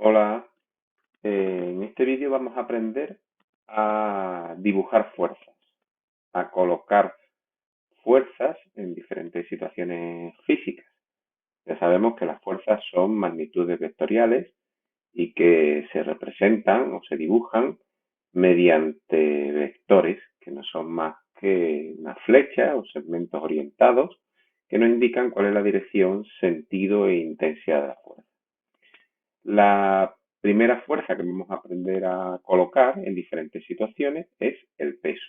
Hola, en este vídeo vamos a aprender a dibujar fuerzas, a colocar fuerzas en diferentes situaciones físicas. Ya sabemos que las fuerzas son magnitudes vectoriales y que se representan o se dibujan mediante vectores, que no son más que una flecha o segmentos orientados que nos indican cuál es la dirección, sentido e intensidad de la fuerza. La primera fuerza que vamos a aprender a colocar en diferentes situaciones es el peso.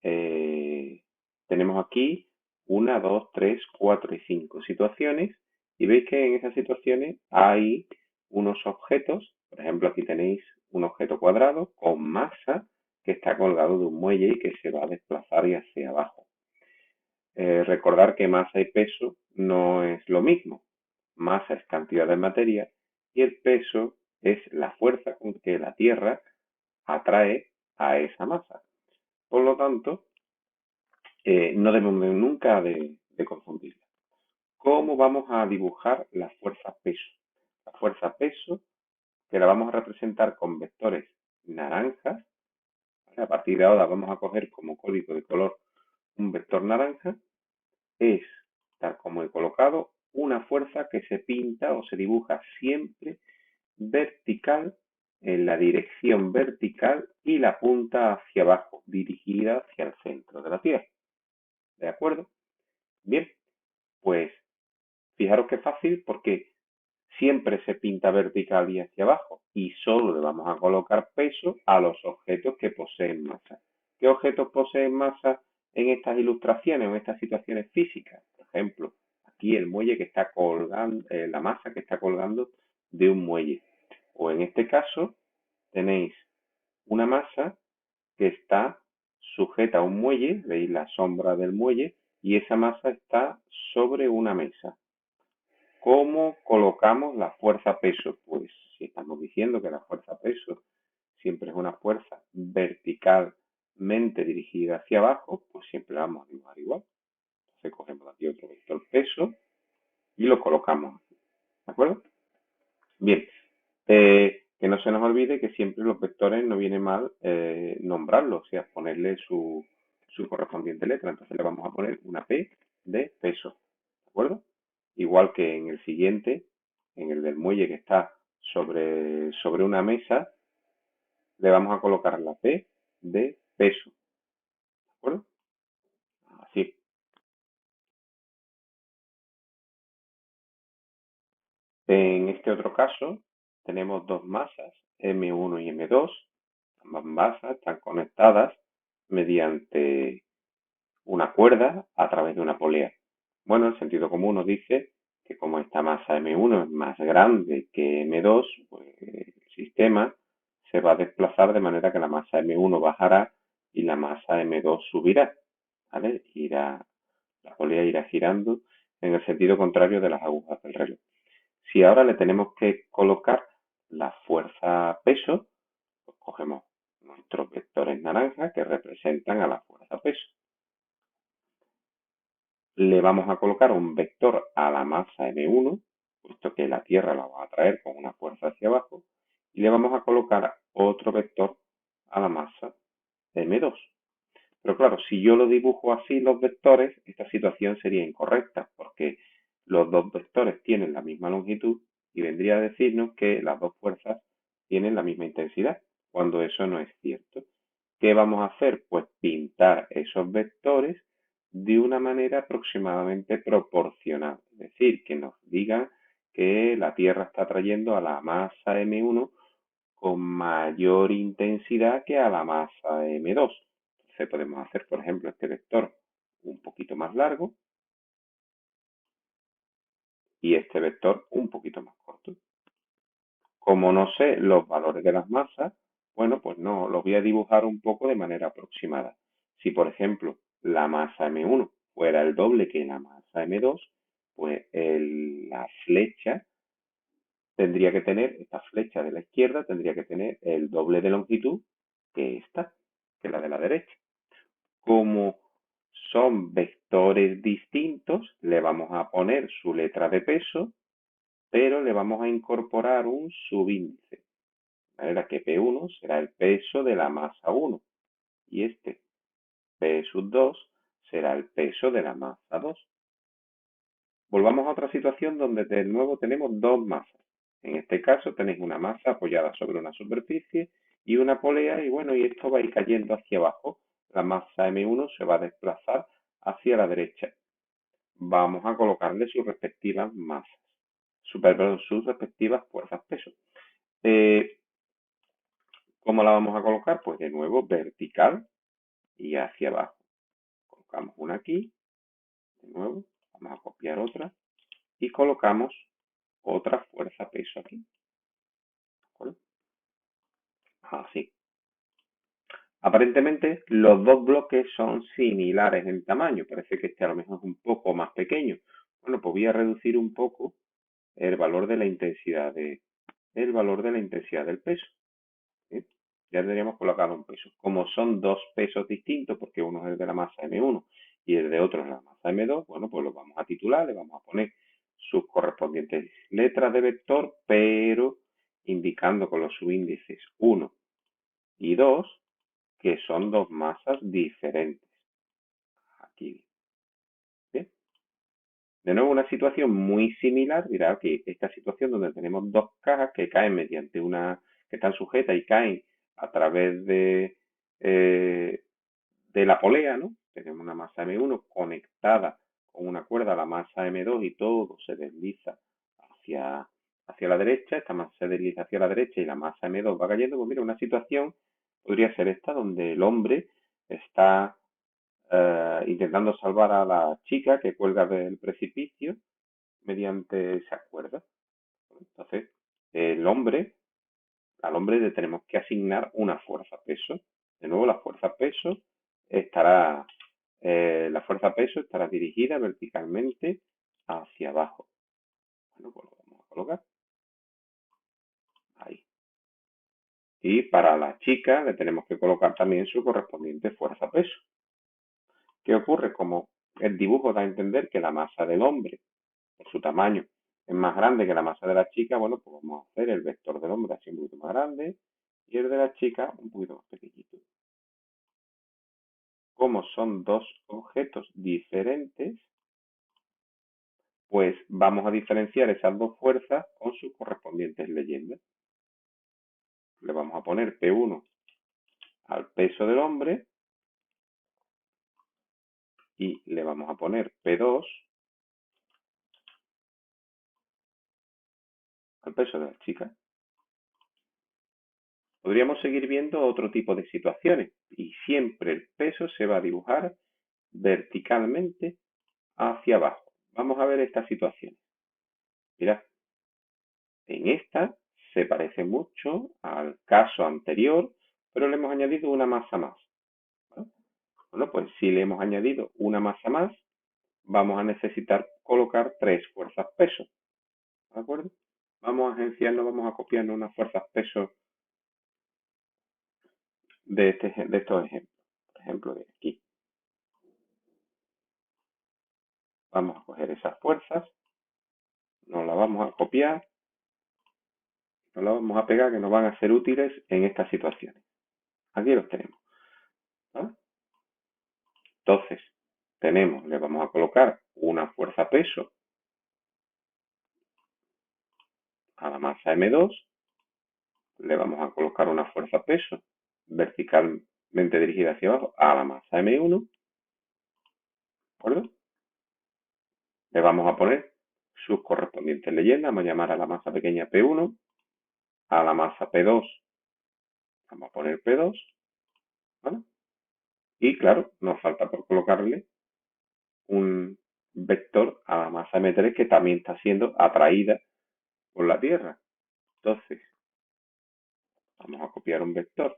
Eh, Tenemos aquí una, dos, tres, cuatro y cinco situaciones y veis que en esas situaciones hay unos objetos. Por ejemplo, aquí tenéis un objeto cuadrado con masa que está colgado de un muelle y que se va a desplazar hacia abajo. Recordar que masa y peso no es lo mismo. Masa es cantidad de materia y el peso es la fuerza con que la Tierra atrae a esa masa. Por lo tanto, no debemos nunca de confundirla. ¿Cómo vamos a dibujar la fuerza peso? La fuerza peso, que la vamos a representar con vectores naranjas. ¿Vale? A partir de ahora vamos a coger como código de color un vector naranja. Es, tal como he colocado, una fuerza que se pinta o se dibuja siempre vertical, en la dirección vertical y la punta hacia abajo, dirigida hacia el centro de la Tierra. ¿De acuerdo? Bien, pues fijaros que fácil porque siempre se pinta vertical y hacia abajo y solo le vamos a colocar peso a los objetos que poseen masa. ¿Qué objetos poseen masa en estas ilustraciones o en estas situaciones físicas? Por ejemplo, aquí el muelle que está colgando, la masa que está colgando de un muelle. O en este caso tenéis una masa que está sujeta a un muelle, veis la sombra del muelle, y esa masa está sobre una mesa. ¿Cómo colocamos la fuerza peso? Pues si estamos diciendo que la fuerza peso siempre es una fuerza verticalmente dirigida hacia abajo, pues siempre la vamos a dibujar igual. Entonces cogemos aquí otro vector peso y lo colocamos. ¿De acuerdo? Bien, que no se nos olvide que siempre los vectores no viene mal nombrarlos, o sea, ponerle su correspondiente letra. Entonces le vamos a poner una P de peso, ¿de acuerdo? Igual que en el siguiente, en el del muelle que está sobre una mesa, le vamos a colocar la P de peso, ¿de acuerdo? Así. En este otro caso, tenemos dos masas, M1 y M2. Ambas masas están conectadas mediante una cuerda a través de una polea. Bueno, el sentido común nos dice que como esta masa M1 es más grande que M2, pues el sistema se va a desplazar de manera que la masa M1 bajará y la masa M2 subirá. ¿Vale? La polea irá girando en el sentido contrario de las agujas del reloj. Si ahora le tenemos que colocar la fuerza peso, pues cogemos nuestros vectores naranjas que representan a la fuerza peso. Le vamos a colocar un vector a la masa M1, puesto que la Tierra la va a traer con una fuerza hacia abajo, y le vamos a colocar otro vector a la masa M2. Pero claro, si yo lo dibujo así los vectores, esta situación sería incorrecta, porque los dos vectores tienen la misma longitud y vendría a decirnos que las dos fuerzas tienen la misma intensidad, cuando eso no es cierto. ¿Qué vamos a hacer? Pues pintar esos vectores de una manera aproximadamente proporcional. Es decir, que nos digan que la Tierra está trayendo a la masa M1 con mayor intensidad que a la masa M2. Entonces podemos hacer, por ejemplo, este vector un poquito más largo y este vector un poquito más corto. Como no sé los valores de las masas, bueno, pues no, los voy a dibujar un poco de manera aproximada. Si, por ejemplo, la masa M1 fuera el doble que la masa M2, pues la flecha tendría que tener, esta flecha de la izquierda tendría que tener el doble de longitud que esta, que la de la derecha. Como son vectores distintos, le vamos a poner su letra de peso pero le vamos a incorporar un subíndice. De manera que P1 será el peso de la masa 1 y este P sub 2 será el peso de la masa 2. Volvamos a otra situación donde de nuevo tenemos dos masas. En este caso tenéis una masa apoyada sobre una superficie y una polea y bueno, y esto va a ir cayendo hacia abajo. La masa M1 se va a desplazar hacia la derecha. Vamos a colocarle sus respectivas masas, sus respectivas fuerzas peso. ¿Cómo la vamos a colocar? Pues de nuevo vertical y hacia abajo. Colocamos una aquí, de nuevo, vamos a copiar otra y colocamos otra fuerza peso aquí. ¿De acuerdo? Así. Aparentemente los dos bloques son similares en tamaño. Parece que este a lo mejor es un poco más pequeño. Bueno, pues voy a reducir un poco el valor de la intensidad del peso. ¿Sí? Ya tendríamos colocado un peso. Como son dos pesos distintos, porque uno es el de la masa M1 y el de otro es la masa M2, bueno, pues los vamos a titular, le vamos a poner sus correspondientes letras de vector, pero indicando con los subíndices 1 y 2 que son dos masas diferentes. Aquí. ¿Bien? De nuevo, una situación muy similar, dirá que esta situación donde tenemos dos cajas que caen mediante que están sujetas y caen a través de la polea, ¿no? Tenemos una masa M1 conectada con una cuerda a la masa M2 y todo se desliza hacia la derecha, esta masa se desliza hacia la derecha y la masa M2 va cayendo. Pues mira, una situación podría ser esta donde el hombre está intentando salvar a la chica que cuelga del precipicio mediante esa cuerda. Entonces, al hombre le tenemos que asignar una fuerza peso. De nuevo, estará, la fuerza peso estará dirigida verticalmente hacia abajo. Bueno, pues lo vamos a colocar ahí. Y para la chica le tenemos que colocar también su correspondiente fuerza peso. ¿Qué ocurre? Como el dibujo da a entender que la masa del hombre, por su tamaño, es más grande que la masa de la chica, bueno, pues vamos a hacer el vector del hombre así un poquito más grande y el de la chica un poquito más pequeñito. Como son dos objetos diferentes, pues vamos a diferenciar esas dos fuerzas con sus correspondientes leyendas. Le vamos a poner P1 al peso del hombre y le vamos a poner P2 al peso de la chica. Podríamos seguir viendo otro tipo de situaciones y siempre el peso se va a dibujar verticalmente hacia abajo. Vamos a ver esta situación. Mirad, en esta se parece mucho al caso anterior, pero le hemos añadido una masa más. ¿Vale? Bueno, pues si le hemos añadido una masa más, vamos a necesitar colocar tres fuerzas peso. ¿De acuerdo? Vamos a agenciarnos, vamos a copiarnos unas fuerzas peso de estos ejemplos. Por ejemplo, de aquí. Vamos a coger esas fuerzas, nos las vamos a copiar, nos las vamos a pegar que nos van a ser útiles en estas situaciones. Aquí los tenemos. ¿Vale? Entonces, le vamos a colocar una fuerza peso a la masa M2, le vamos a colocar una fuerza peso verticalmente dirigida hacia abajo a la masa M1, ¿de acuerdo? Le vamos a poner sus correspondientes leyendas, vamos a llamar a la masa pequeña P1, a la masa P2 vamos a poner P2, ¿vale? Y claro, nos falta por colocarle un vector a la masa M3 que también está siendo atraída por la Tierra. Entonces, vamos a copiar un vector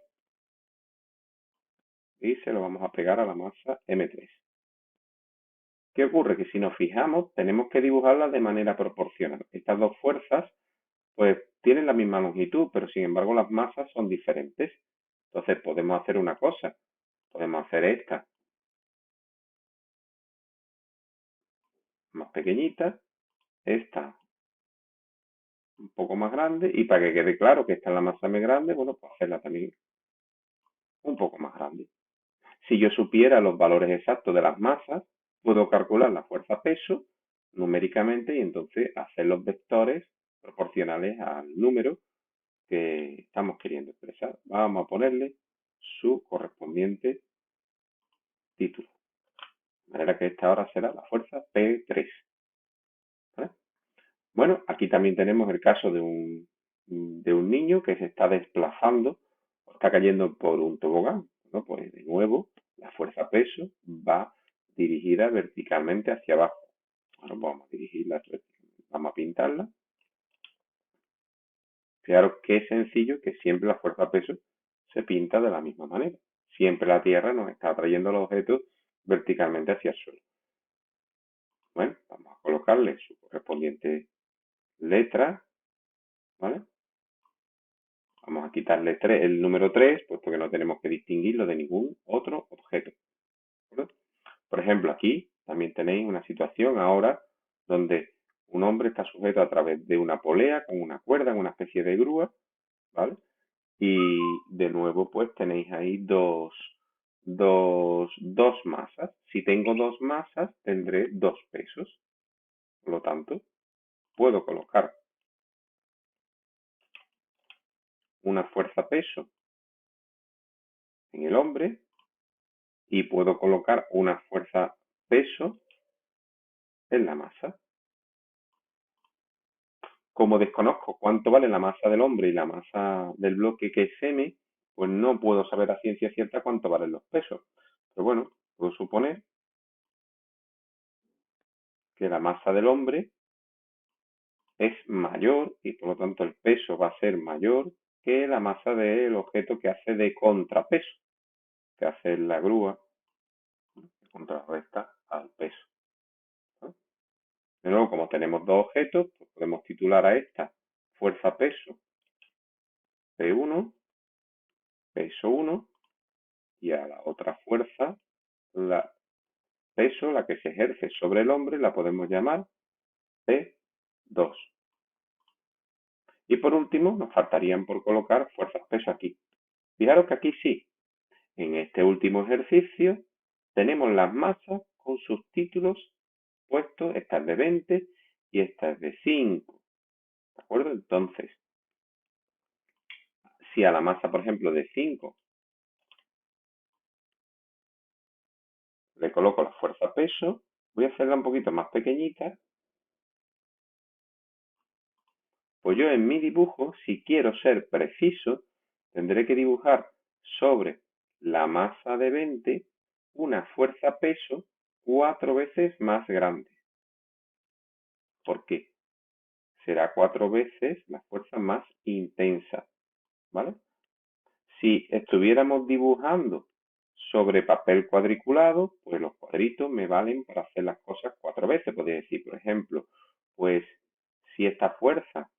y se lo vamos a pegar a la masa M3. ¿Qué ocurre? Que si nos fijamos, tenemos que dibujarlas de manera proporcional. Estas dos fuerzas, pues, tienen la misma longitud, pero sin embargo las masas son diferentes. Entonces podemos hacer una cosa. Podemos hacer esta más pequeñita, esta un poco más grande, y para que quede claro que esta es la masa más grande, bueno, pues hacerla también un poco más grande. Si yo supiera los valores exactos de las masas, puedo calcular la fuerza-peso numéricamente y entonces hacer los vectores proporcionales al número que estamos queriendo expresar. Vamos a ponerle su correspondiente título. De manera que esta ahora será la fuerza P3. ¿Vale? Bueno, aquí también tenemos el caso de un niño que se está desplazando, está cayendo por un tobogán. Bueno, pues de nuevo, la fuerza-peso va dirigida verticalmente hacia abajo. Ahora vamos a dirigirla, vamos a pintarla. Fijaros qué sencillo que siempre la fuerza-peso se pinta de la misma manera. Siempre la Tierra nos está trayendo los objetos verticalmente hacia el suelo. Bueno, vamos a colocarle su correspondiente letra, ¿vale? Vamos a quitarle el número 3, puesto que no tenemos que distinguirlo de ningún otro objeto. ¿Vale? Por ejemplo, aquí también tenéis una situación ahora donde un hombre está sujeto a través de una polea con una cuerda, en una especie de grúa, ¿vale? Y de nuevo, pues tenéis ahí dos masas. Si tengo dos masas, tendré dos pesos. Por lo tanto, puedo colocar una fuerza-peso en el hombre y puedo colocar una fuerza-peso en la masa. Como desconozco cuánto vale la masa del hombre y la masa del bloque que es M, pues no puedo saber a ciencia cierta cuánto valen los pesos. Pero bueno, puedo suponer que la masa del hombre es mayor y por lo tanto el peso va a ser mayor que la masa del objeto que hace de contrapeso, que hace la grúa, que contrarresta al peso. ¿No? De nuevo, como tenemos dos objetos, pues podemos titular a esta fuerza-peso P1, peso 1, y a la otra fuerza, la peso, la que se ejerce sobre el hombre, la podemos llamar P2. Y por último, nos faltarían por colocar fuerzas-peso aquí. Fijaros que aquí sí, en este último ejercicio, tenemos las masas con sus títulos puestos, esta es de 20 y esta es de 5. ¿De acuerdo? Entonces, si a la masa, por ejemplo, de 5 le coloco la fuerza-peso, voy a hacerla un poquito más pequeñita. Pues yo en mi dibujo, si quiero ser preciso, tendré que dibujar sobre la masa de 20 una fuerza-peso 4 veces más grande. ¿Por qué? Será 4 veces la fuerza más intensa, ¿vale? Si estuviéramos dibujando sobre papel cuadriculado, pues los cuadritos me valen para hacer las cosas 4 veces. Podría decir, por ejemplo, pues si esta fuerza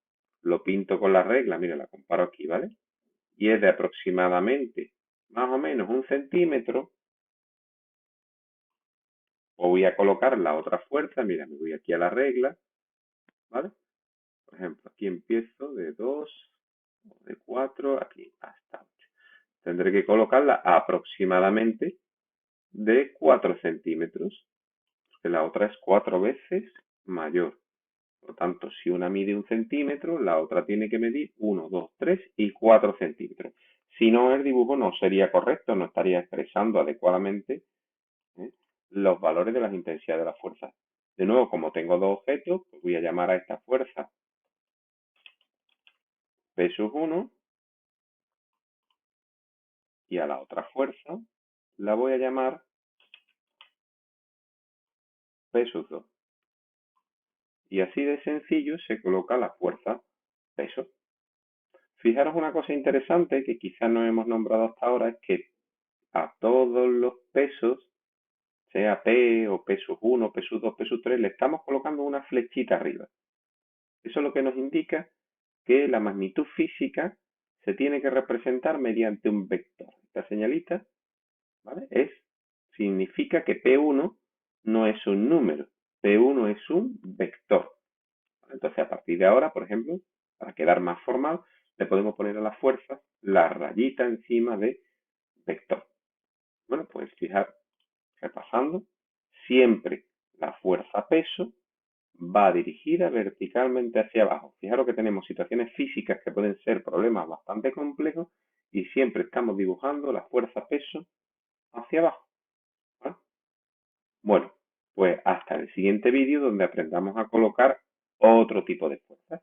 lo pinto con la regla, mira, la comparo aquí, ¿vale? Y es de aproximadamente más o menos 1 centímetro, o voy a colocar la otra fuerza, mira, me voy aquí a la regla, ¿vale? Por ejemplo, aquí empiezo de 2, de 4, aquí hasta 8. Tendré que colocarla aproximadamente de 4 centímetros, porque la otra es 4 veces mayor. Por lo tanto, si una mide 1 centímetro, la otra tiene que medir 1, 2, 3 y 4 centímetros. Si no, el dibujo no sería correcto, no estaría expresando adecuadamente los valores de las intensidades de la fuerza. De nuevo, como tengo dos objetos, pues voy a llamar a esta fuerza P 1 y a la otra fuerza la voy a llamar P 2. Y así de sencillo se coloca la fuerza peso. Fijaros una cosa interesante que quizás no hemos nombrado hasta ahora, es que a todos los pesos, sea P o peso 1, peso 2, peso 3, le estamos colocando una flechita arriba. Eso es lo que nos indica que la magnitud física se tiene que representar mediante un vector. Esta señalita, ¿vale? Significa que P1 no es un número, P1 es un vector. Entonces, a partir de ahora, por ejemplo, para quedar más formal, le podemos poner a la fuerza la rayita encima de vector. Bueno, pues fijar, repasando, siempre la fuerza-peso va dirigida verticalmente hacia abajo. Fijaros que tenemos situaciones físicas que pueden ser problemas bastante complejos y siempre estamos dibujando la fuerza-peso hacia abajo. ¿Vale? Bueno, pues hasta el siguiente vídeo donde aprendamos a colocar otro tipo de fuerzas.